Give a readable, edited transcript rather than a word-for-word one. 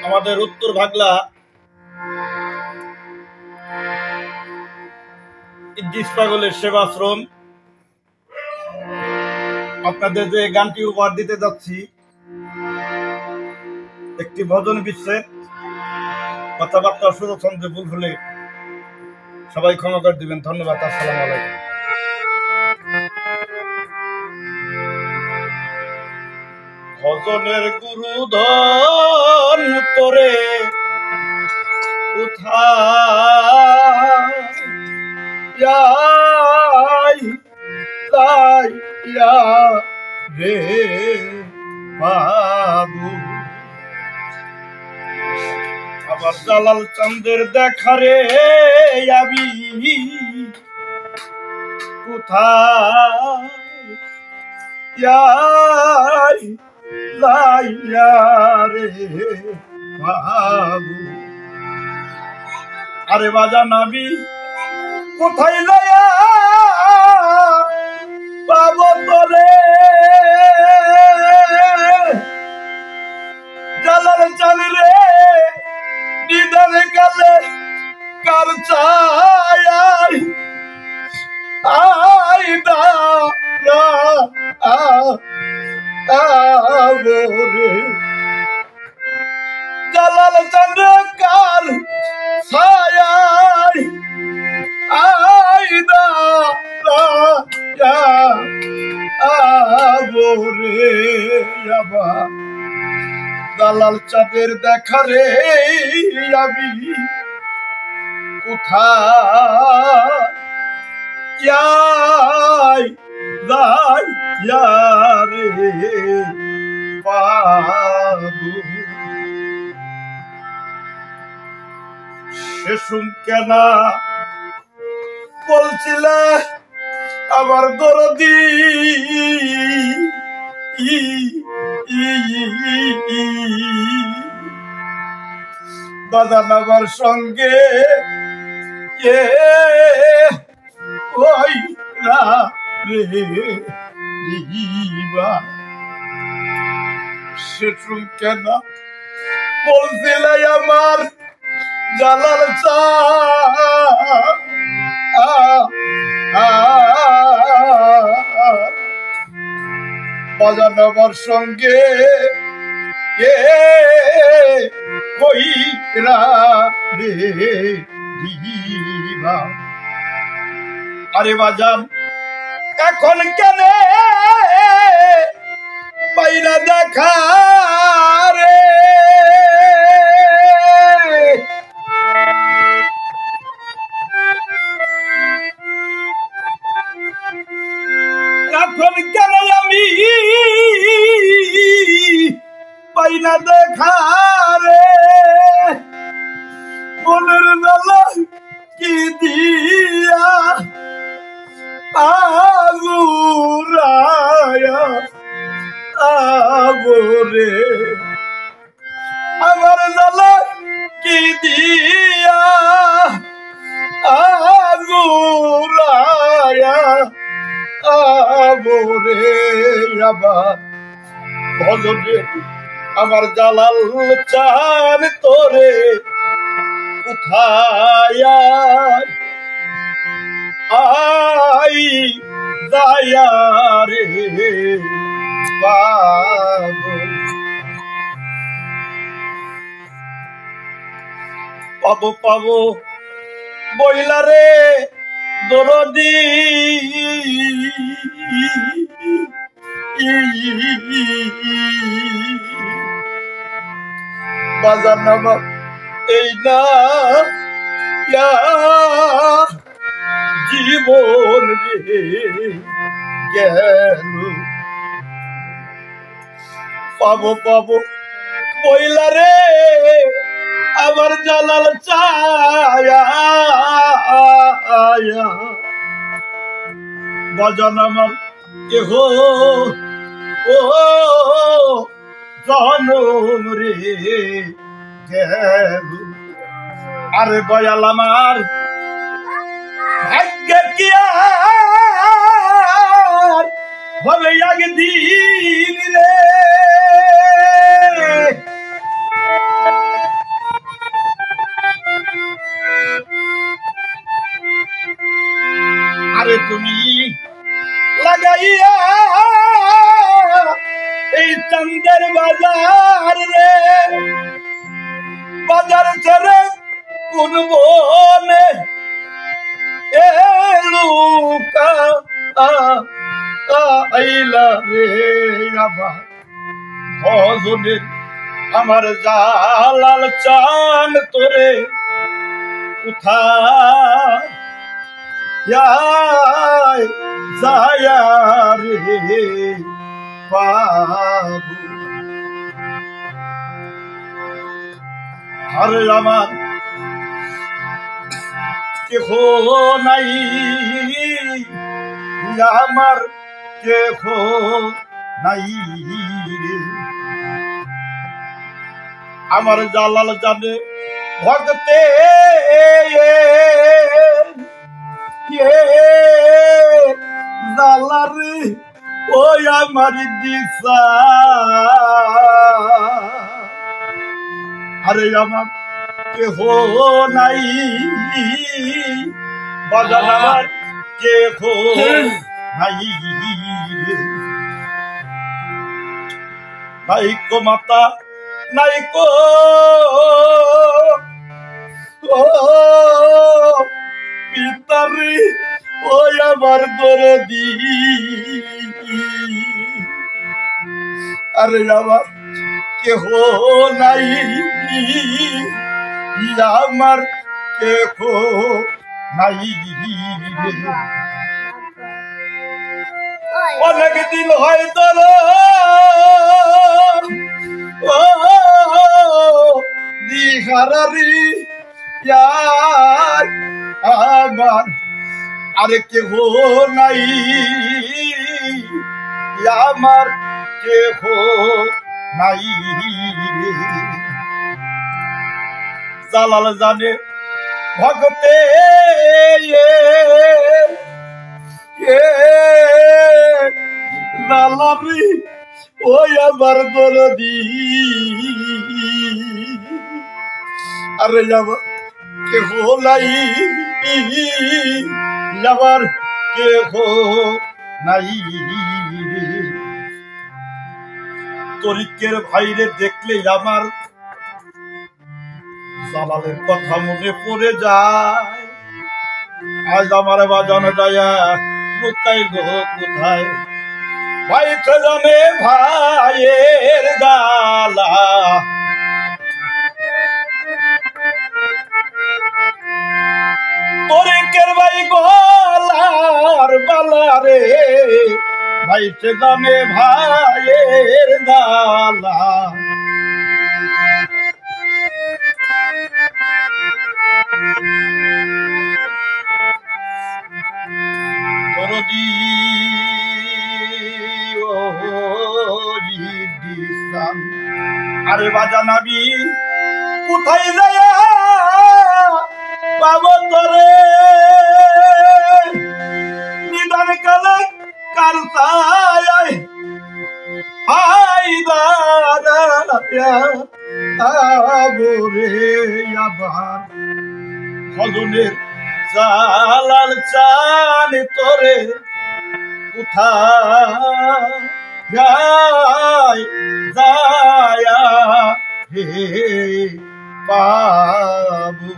আমাদের উত্তর ভাগলা ইদ্রিস পাগলের সেবাশ্রম আপনাদের যে গানটি উপহার দিতে যাচ্ছি একটি ভজন বিচ্ছেদ। কথাবার্তা শুধু ছন্দে ভুল হলে সবাই ক্ষমা করে দিবেন। ধন্যবাদ। আসসালামু আলাইকুম। ভজনের গুরু ধন তোরে কোথায় রে বাবু, আবার জালাল চাঁদের দেখারে আমি কোথায় রে বাবু। আরে বাজান আমি কোথায় লাইয়া পাবো তোরে, জালাল চাঁদ রে নিদানে কালে কার চাই রে জালাল চাঁদ কার ছায় রে আবার জালাল চাঁদের দেখারে আমি কোথায় রে বাবু। শেষুম কেনা বলছিলে আমার দরদি বাজান আমার সঙ্গে শেষুম কেনা বলছিলে আমার জালাল বাজান আমার সঙ্গে কইরা রে দিবা। আরে বাজান এখন কেন পাইরা দেখা রে, এখন কেন আমি পাইনা দেখা রে, মনের জ্বালা কি দিয়া আগুরায়া রে, আমার জ্বালা কি দিয়া আগুরায়া রে আবার ভজনে আমার জালাল চান তোরে কোথায় যায়া রে বাবু। পাবো পাবো বইলা রে দরদি বাজার নামার এই না জীবন রে গেল। পাবো পাবো বইলা রে আমার জালাল চায়া বাজান আমার কেহ ও জনম রে গেল। আরে দয়াল আমার ভাগ্য কি আর হবে একদিন রে চান্দের বাজার রে বাজার ছেড়ে কোন বনে এলুকা আইলা রে আবার ভজনের আমার জালাল চান তোরে কোথায় যায়া রে বাবু আরে আমার কেহ নাই আমার কেহ নাই রে আমার জালাল জানে ভক্তে জালারি ওই আমার দিশা আরে আমার কেহ নাই বাজান আমার কেহ নাই নাইকো মাতা নাইকো পিতারি ওই আমার দরদি আরে আমার কেহ নাই আমার কেহ নাই অনেক দিন হয় তোর দিহারি আমার আরে কেহ নাই আমার কেহ নাই জালাল জানে ভক্তে জালারি ওই আমার দরদি আরে আমার কেহ নাই আমার কেহ নাই তরিকের ভাইরে দেখলে আমার জালালের কথা মনে পড়ে যায় আজ আমার বাজানো যায় লুকাই গো কোথায় ভাই তো জানে ভাইয়ের গালা তরিকের ভাই গলার বালা রে ভাই তো জানে ভাইয়ের গালা দরদি আরে বাজান আমি কোথায় যায় পাবো তোরে নিদান কালে কার আবার ভজনের জালাল চান তোরে কোথায় যায় হে বাবু